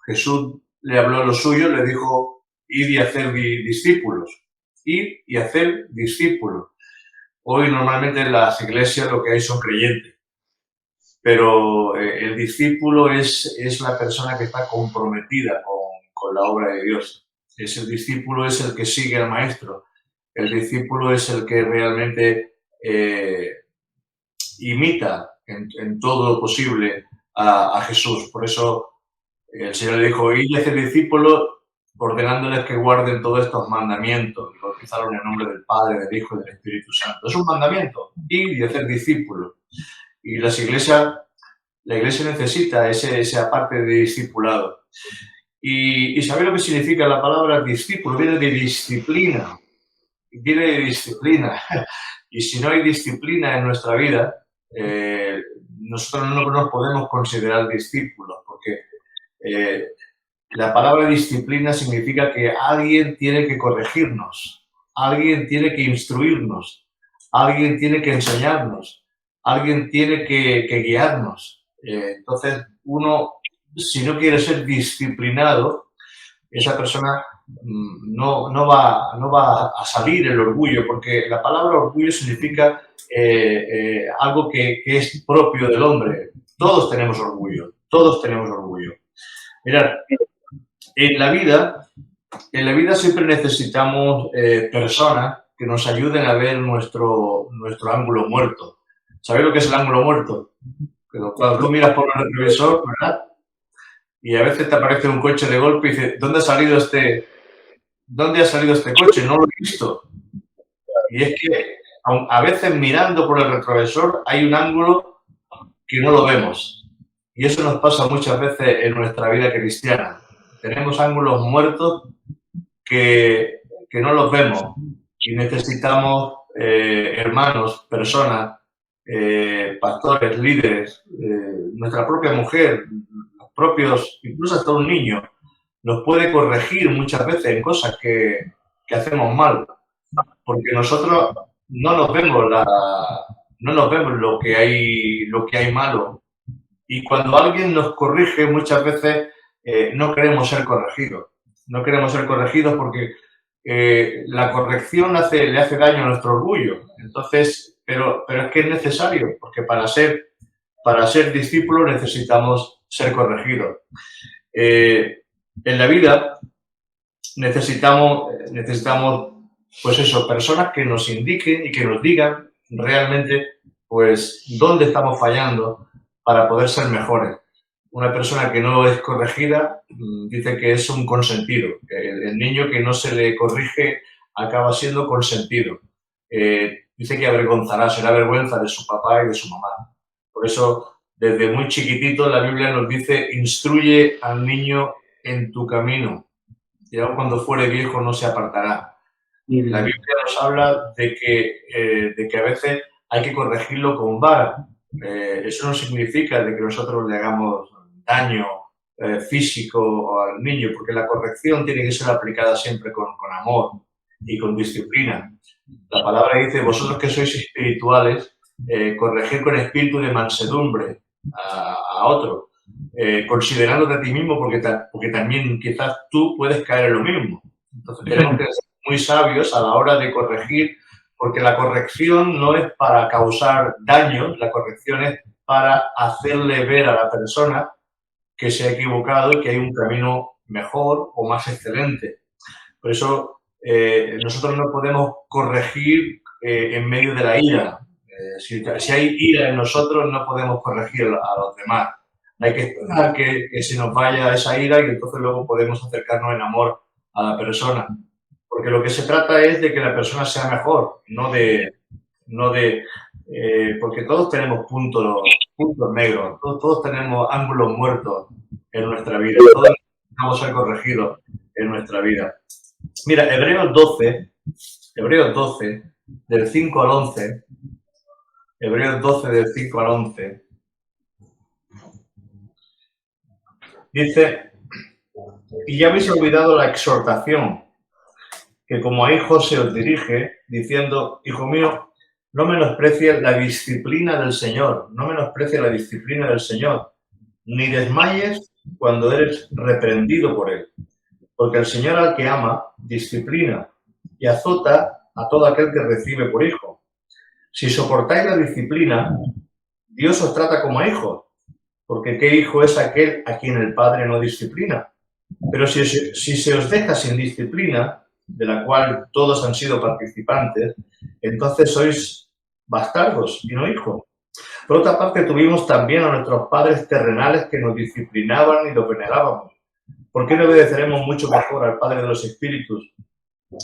Jesús le habló a los suyos, le dijo, id y hacer discípulos. Ir y hacer discípulos. Hoy normalmente en las iglesias lo que hay son creyentes, pero el discípulo es la persona que está comprometida con la obra de Dios. El discípulo es el que sigue al maestro. El discípulo es el que realmente imita en todo lo posible a Jesús. Por eso el Señor le dijo, id y hacer discípulos, ordenándoles que guarden todos estos mandamientos, y bautizaron en el nombre del Padre, del Hijo y del Espíritu Santo. Es un mandamiento, ir y hacer discípulos. Y la iglesia necesita esa parte de discipulado. Y ¿sabéis lo que significa la palabra discípulo? Viene de disciplina. Viene de disciplina. Y si no hay disciplina en nuestra vida, nosotros no nos podemos considerar discípulos, porque la palabra disciplina significa que alguien tiene que corregirnos, alguien tiene que instruirnos, alguien tiene que enseñarnos, alguien tiene que guiarnos. Entonces, uno, si no quiere ser disciplinado, esa persona no va a salir el orgullo, porque la palabra orgullo significa algo que es propio del hombre. Todos tenemos orgullo, todos tenemos orgullo. Mirad, en la vida siempre necesitamos personas que nos ayuden a ver nuestro ángulo muerto. ¿Sabéis lo que es el ángulo muerto? Cuando tú miras por el retrovisor, ¿verdad? Y a veces te aparece un coche de golpe y dices, ¿dónde ha salido este coche? No lo he visto. Y es que a veces mirando por el retrovisor hay un ángulo que no lo vemos. Y eso nos pasa muchas veces en nuestra vida cristiana. Tenemos ángulos muertos que no los vemos y necesitamos hermanos, personas, pastores, líderes, nuestra propia mujer, los propios, incluso hasta un niño, nos puede corregir muchas veces en cosas que hacemos mal, porque nosotros no nos vemos lo que hay malo. Y cuando alguien nos corrige, muchas veces no queremos ser corregidos. No queremos ser corregidos porque la corrección le hace daño a nuestro orgullo. Entonces, pero es que es necesario, porque para ser discípulos necesitamos ser corregidos. En la vida necesitamos, pues eso, personas que nos indiquen y que nos digan realmente, pues, dónde estamos fallando para poder ser mejores. Una persona que no es corregida dice que es un consentido. El niño que no se le corrige acaba siendo consentido. Dice que avergonzará, será vergüenza de su papá y de su mamá. Por eso, desde muy chiquitito, la Biblia nos dice, instruye al niño en tu camino, y aun cuando fuere viejo no se apartará. La Biblia nos habla de que a veces hay que corregirlo con vara. Eso no significa de que nosotros le hagamos daño físico al niño, porque la corrección tiene que ser aplicada siempre con amor y con disciplina. La palabra dice, vosotros que sois espirituales, corregid con espíritu de mansedumbre a otro, considerándote a ti mismo, porque también quizás tú puedes caer en lo mismo. Entonces tenemos que ser muy sabios a la hora de corregir, porque la corrección no es para causar daño, la corrección es para hacerle ver a la persona que se ha equivocado y que hay un camino mejor o más excelente. Por eso nosotros no podemos corregir en medio de la ira. Si hay ira en nosotros, no podemos corregir a los demás. Hay que esperar que se nos vaya esa ira y entonces luego podemos acercarnos en amor a la persona. Porque lo que se trata es de que la persona sea mejor, porque todos tenemos puntos negros, todos tenemos ángulos muertos en nuestra vida, todos necesitamos ser corregidos en nuestra vida. Mira, Hebreos 12, del 5 al 11, Hebreos 12, del 5 al 11, dice, y ya habéis olvidado la exhortación, que como a hijos se os dirige, diciendo, hijo mío, no menosprecies la disciplina del Señor, no menosprecies la disciplina del Señor, ni desmayes cuando eres reprendido por él. Porque el Señor al que ama, disciplina y azota a todo aquel que recibe por hijo. Si soportáis la disciplina, Dios os trata como a hijos, porque ¿qué hijo es aquel a quien el Padre no disciplina? Pero si se os deja sin disciplina, de la cual todos han sido participantes, entonces sois bastardos y no hijos. Por otra parte, tuvimos también a nuestros padres terrenales que nos disciplinaban y lo venerábamos. ¿Por qué no obedeceremos mucho mejor al Padre de los Espíritus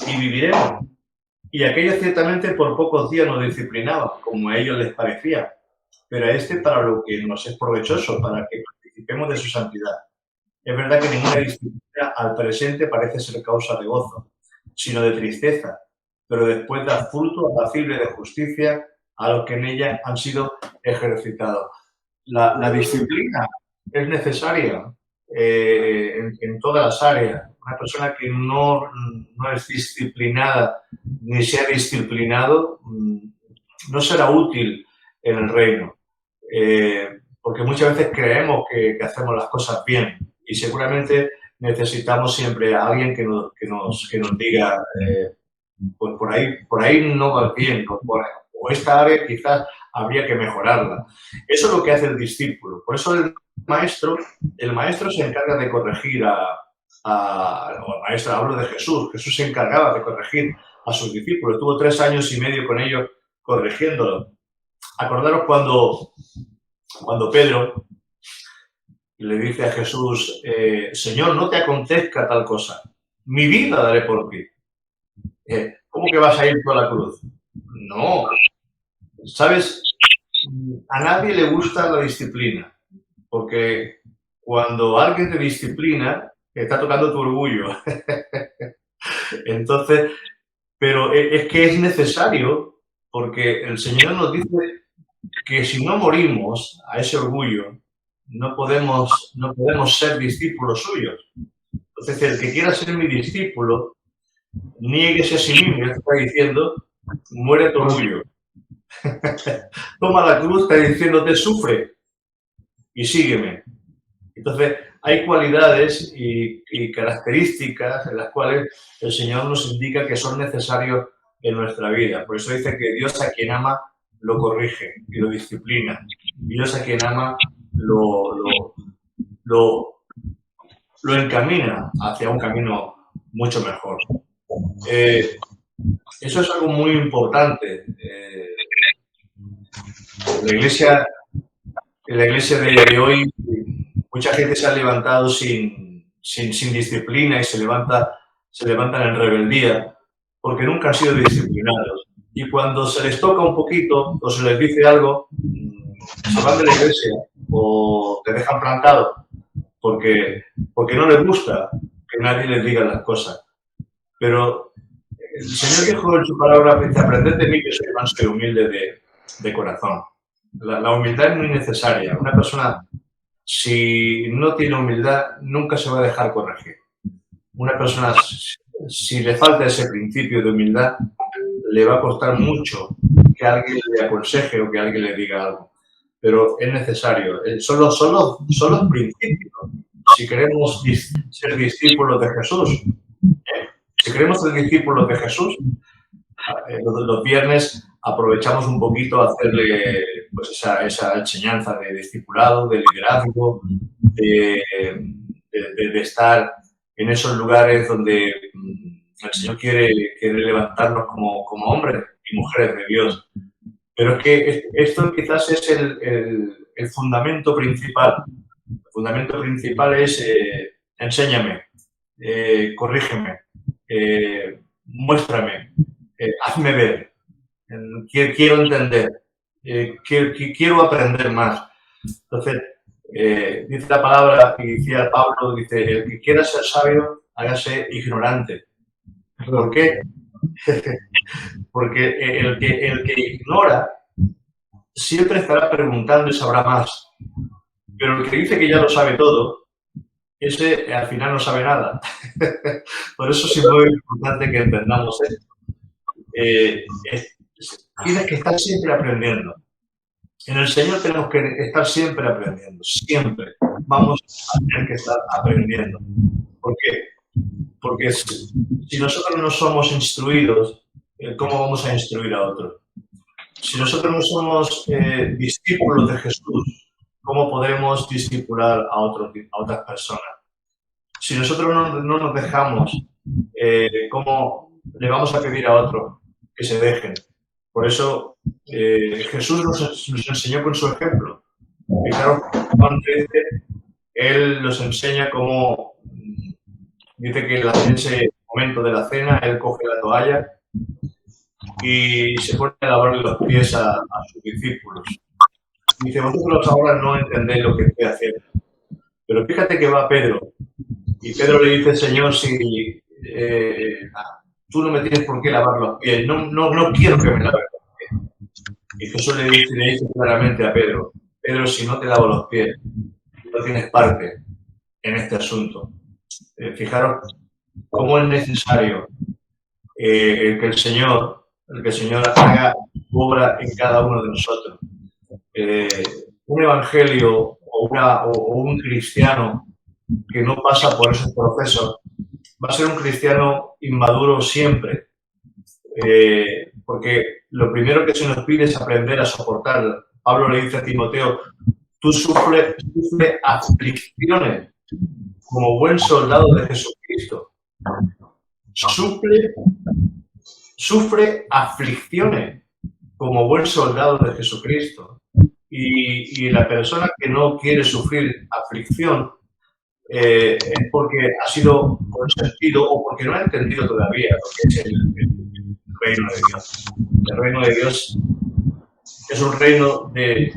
y viviremos? Y aquellos ciertamente por pocos días nos disciplinaban, como a ellos les parecía, pero a este para lo que nos es provechoso, para que participemos de su santidad. Es verdad que ninguna disciplina al presente parece ser causa de gozo, sino de tristeza, pero después da fruto apacible de justicia a los que en ella han sido ejercitados. La disciplina es necesaria en todas las áreas. Una persona que no es disciplinada ni se ha disciplinado no será útil en el reino. Porque muchas veces creemos que hacemos las cosas bien y seguramente necesitamos siempre a alguien que nos diga pues por ahí no va bien, o esta área quizás habría que mejorarla. Eso es lo que hace el discípulo. Por eso el maestro se encarga de corregir el maestro, hablo de Jesús se encargaba de corregir a sus discípulos. Estuvo 3 años y medio con ellos corrigiéndolos. Acordaros cuando Pedro le dice a Jesús, Señor, no te acontezca tal cosa, mi vida daré por ti. ¿Cómo que vas a ir tú a la cruz? No. ¿Sabes? A nadie le gusta la disciplina, porque cuando alguien te disciplina, está tocando tu orgullo. Entonces, pero es que es necesario, porque el Señor nos dice que si no morimos a ese orgullo, no podemos ser discípulos suyos. Entonces, el que quiera ser mi discípulo, niéguese a sí mismo, está diciendo, muere tu orgullo. Toma la cruz, está diciéndote, sufre y sígueme. Entonces, hay cualidades y características en las cuales el Señor nos indica que son necesarios en nuestra vida. Por eso dice que Dios a quien ama lo corrige y lo disciplina. Dios a quien ama lo encamina hacia un camino mucho mejor. Eso es algo muy importante. En la iglesia de hoy, mucha gente se ha levantado sin disciplina y se levantan en rebeldía porque nunca han sido disciplinados. Y cuando se les toca un poquito o se les dice algo, se van de la iglesia o te dejan plantado porque no les gusta que nadie les diga las cosas. Pero el Señor dijo en su palabra, aprended de mí que soy manso y humilde de corazón. La humildad es muy necesaria. Una persona, si no tiene humildad, nunca se va a dejar corregir. Una persona, si le falta ese principio de humildad, le va a costar mucho que alguien le aconseje o que alguien le diga algo. Pero es necesario. Son los principios. Si queremos ser discípulos de Jesús, si queremos ser discípulos de Jesús, los viernes aprovechamos un poquito a hacerle pues esa enseñanza de discipulado, de liderazgo, de estar en esos lugares donde el Señor quiere levantarnos como hombres y mujeres de Dios. Pero es que esto quizás es el fundamento principal. El fundamento principal es enséñame, corrígeme, muéstrame, hazme ver, quiero entender, quiero aprender más. Entonces, dice la palabra, y decía Pablo, dice, el que quiera ser sabio, hágase ignorante. ¿Por qué? Porque el que ignora siempre estará preguntando y sabrá más. Pero el que dice que ya lo sabe todo, ese al final no sabe nada. Por eso es muy importante que entendamos esto. Tienes que estar siempre aprendiendo. En el Señor tenemos que estar siempre aprendiendo, siempre. vamos a tener que estar aprendiendo. ¿Por qué? Porque si nosotros no somos instruidos, ¿cómo vamos a instruir a otros? Si nosotros no somos discípulos de Jesús, ¿cómo podemos discipular a otras personas? Si nosotros no nos dejamos, ¿cómo le vamos a pedir a otros que se dejen? Por eso Jesús nos enseñó con su ejemplo. Fijaros, Juan 13, él nos enseña cómo, dice que en ese momento de la cena, él coge la toalla y se pone a lavarle los pies a sus discípulos. Dice, vosotros ahora no entendéis lo que estoy haciendo. Pero fíjate que va Pedro. Y Pedro le dice, Señor, si tú no me tienes por qué lavar los pies, no quiero que me laves los pies. Y Jesús le dice claramente a Pedro, Pedro, si no te lavo los pies, no tienes parte en este asunto. Fijaros cómo es necesario que el Señor haga obra en cada uno de nosotros. Un evangelio o un cristiano que no pasa por esos procesos va a ser un cristiano inmaduro siempre, porque lo primero que se nos pide es aprender a soportar. Pablo le dice a Timoteo, tú sufre aflicciones como buen soldado de Jesucristo. Sufre aflicciones como buen soldado de Jesucristo. Y la persona que no quiere sufrir aflicción es porque ha sido consentido o porque no ha entendido todavía lo que es el reino de Dios. El reino de Dios es un reino de...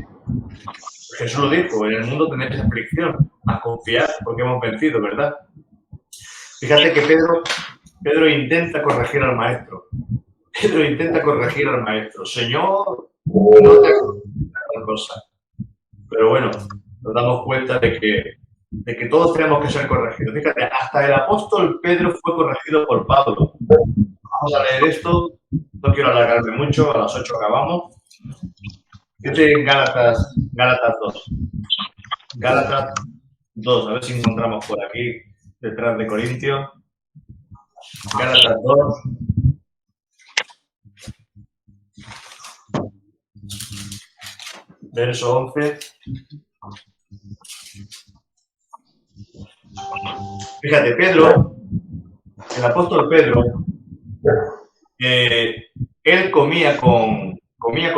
Jesús lo dijo, en el mundo tenéis aflicción, a confiar porque hemos vencido, ¿verdad? Fíjate que Pedro intenta corregir al maestro. Pedro intenta corregir al maestro. Señor, no te hagas tal cosa. Pero bueno, nos damos cuenta de que todos tenemos que ser corregidos. Fíjate, hasta el apóstol Pedro fue corregido por Pablo. Vamos a leer esto. No quiero alargarme mucho, a las 8 acabamos. Yo estoy en Gálatas 2. Gálatas 2, a ver si encontramos por aquí, detrás de Corintios. Gálatas 2. Verso 11. Fíjate, Pedro, el apóstol Pedro, él comía con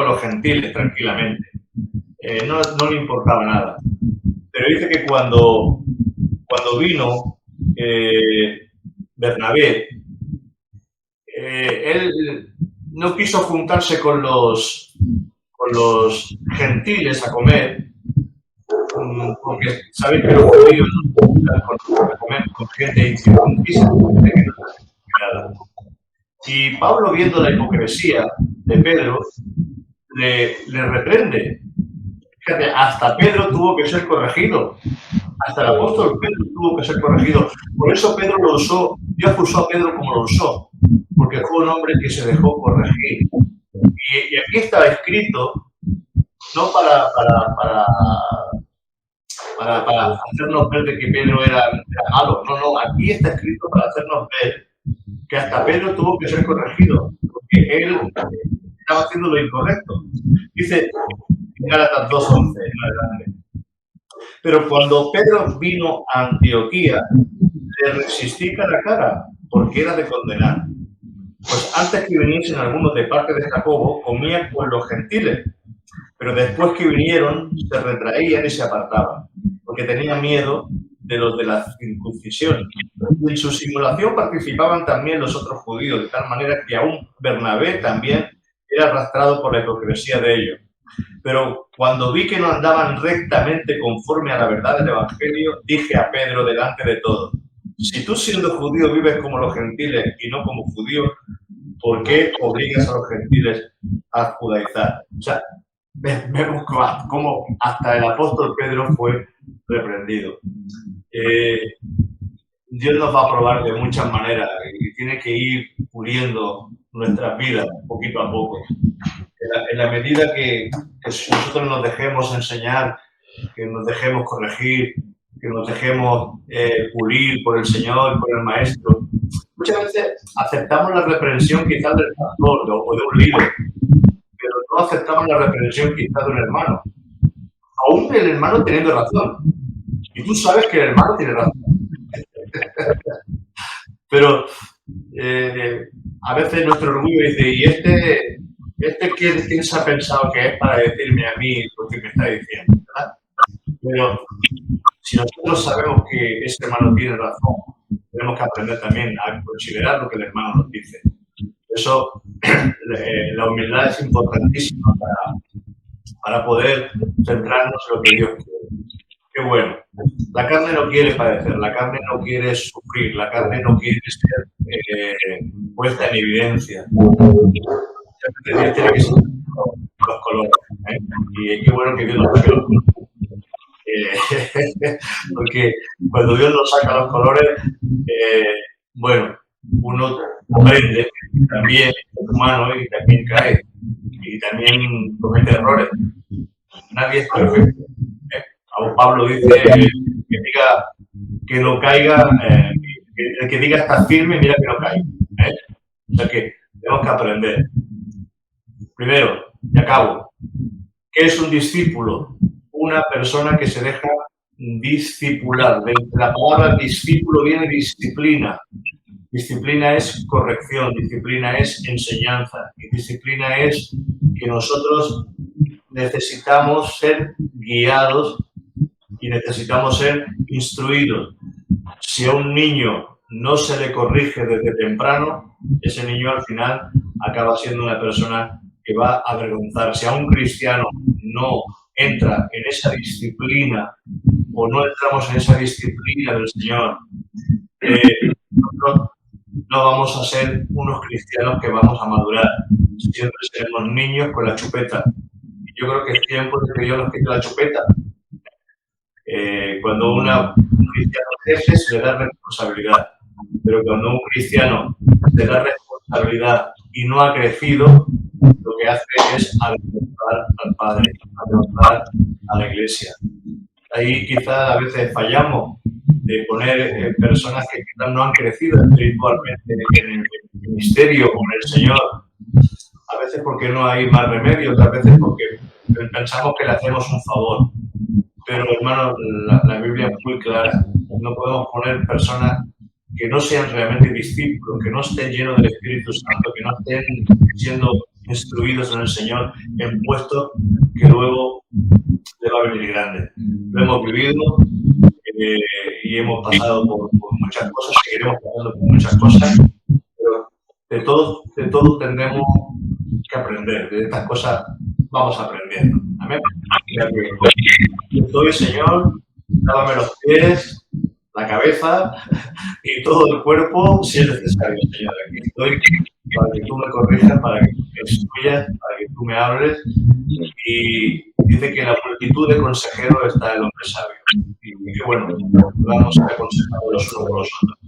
los gentiles tranquilamente. No le importaba nada. Pero dice que cuando vino Bernabé, él no quiso juntarse con los gentiles a comer, porque sabéis que los judíos no se juntan a comer con gente incircuncisa, gente que no sabe nada. Y Pablo, viendo la hipocresía de Pedro, le reprende. Fíjate, hasta Pedro tuvo que ser corregido. Hasta el apóstol Pedro tuvo que ser corregido. Por eso Pedro lo usó, Dios usó a Pedro como lo usó, porque fue un hombre que se dejó corregir. Y aquí está escrito, no para hacernos ver de que Pedro era malo, no, aquí está escrito para hacernos ver que hasta Pedro tuvo que ser corregido, porque él estaba haciendo lo incorrecto. Dice en Gálatas 2:11 en adelante. Pero cuando Pedro vino a Antioquía, le resistí cara a cara, porque era de condenar. Pues antes que viniesen algunos de parte de Jacobo, comía con los gentiles, pero después que vinieron, se retraían y se apartaban, porque tenían miedo de los de la circuncisión. Y en su simulación participaban también los otros judíos, de tal manera que aún Bernabé también era arrastrado por la hipocresía de ellos. Pero cuando vi que no andaban rectamente conforme a la verdad del Evangelio, dije a Pedro delante de todos, si tú siendo judío vives como los gentiles y no como judíos, ¿por qué obligas a los gentiles a judaizar? O sea, vemos cómo hasta el apóstol Pedro fue reprendido. Dios nos va a probar de muchas maneras y tiene que ir puliendo nuestras vidas poquito a poco. En la medida que nosotros nos dejemos enseñar, que nos dejemos corregir, que nos dejemos pulir por el Señor, por el Maestro. Muchas veces aceptamos la reprensión quizás del pastor o de un líder, pero no aceptamos la reprensión quizás de un hermano. Aún el hermano teniendo razón. Y tú sabes que el hermano tiene razón. Pero a veces nuestro orgullo dice, ¿y este quién se ha pensado que es para decirme a mí lo que me está diciendo? ¿Verdad? Pero si nosotros sabemos que ese hermano tiene razón, tenemos que aprender también a considerar lo que el hermano nos dice. Por eso la humildad es importantísima para poder centrarnos en lo que Dios quiere. Qué bueno. La carne no quiere padecer, la carne no quiere sufrir, la carne no quiere ser puesta en evidencia. Dios tiene que ser los colores. Y qué bueno que Dios nos saque los colores. Porque cuando Dios nos saca los colores, bueno, uno aprende también, es humano y también cae y también comete errores. Nadie es perfecto. Aún Pablo dice que diga que no caiga, el que diga está firme, mira que no caiga. O sea que tenemos que aprender. Primero, y acabo, ¿qué es un discípulo? Una persona que se deja discipular. De la palabra discípulo viene disciplina. Disciplina es corrección, disciplina es enseñanza, y disciplina es que nosotros necesitamos ser guiados y necesitamos ser instruidos. Si a un niño no se le corrige desde temprano, ese niño al final acaba siendo una persona que va a avergonzar. Si a un cristiano no entra en esa disciplina o no entramos en esa disciplina del Señor, nosotros no vamos a ser unos cristianos que vamos a madurar. Siempre seremos niños con la chupeta. Y yo creo que es tiempo de que Dios nos quite la chupeta. Cuando un cristiano crece, se le da responsabilidad. Pero cuando un cristiano se da responsabilidad y no ha crecido, lo que hace es avergonzar al Padre, avergonzar a la Iglesia. Ahí quizás a veces fallamos de poner personas que quizás no han crecido espiritualmente en el ministerio con el Señor. A veces porque no hay más remedio, otras veces porque pensamos que le hacemos un favor. Pero, hermano, la Biblia es muy clara. No podemos poner personas que no sean realmente discípulos, que no estén llenos del Espíritu Santo, que no estén siendo instruidos en el Señor en puestos que luego le va a venir grande. Lo hemos vivido y hemos pasado por muchas cosas, seguiremos pasando por muchas cosas, pero de todo tendremos que aprender. De estas cosas vamos aprendiendo. Amén. Estoy, Señor, lávame los pies, la cabeza y todo el cuerpo si es necesario, Señor. Aquí estoy para que tú me corrijas, para que tú me instruyas, para que tú me hables. Y dice que en la multitud de consejeros está el hombre sabio. Y que bueno, vamos a aconsejar los unos por los otros.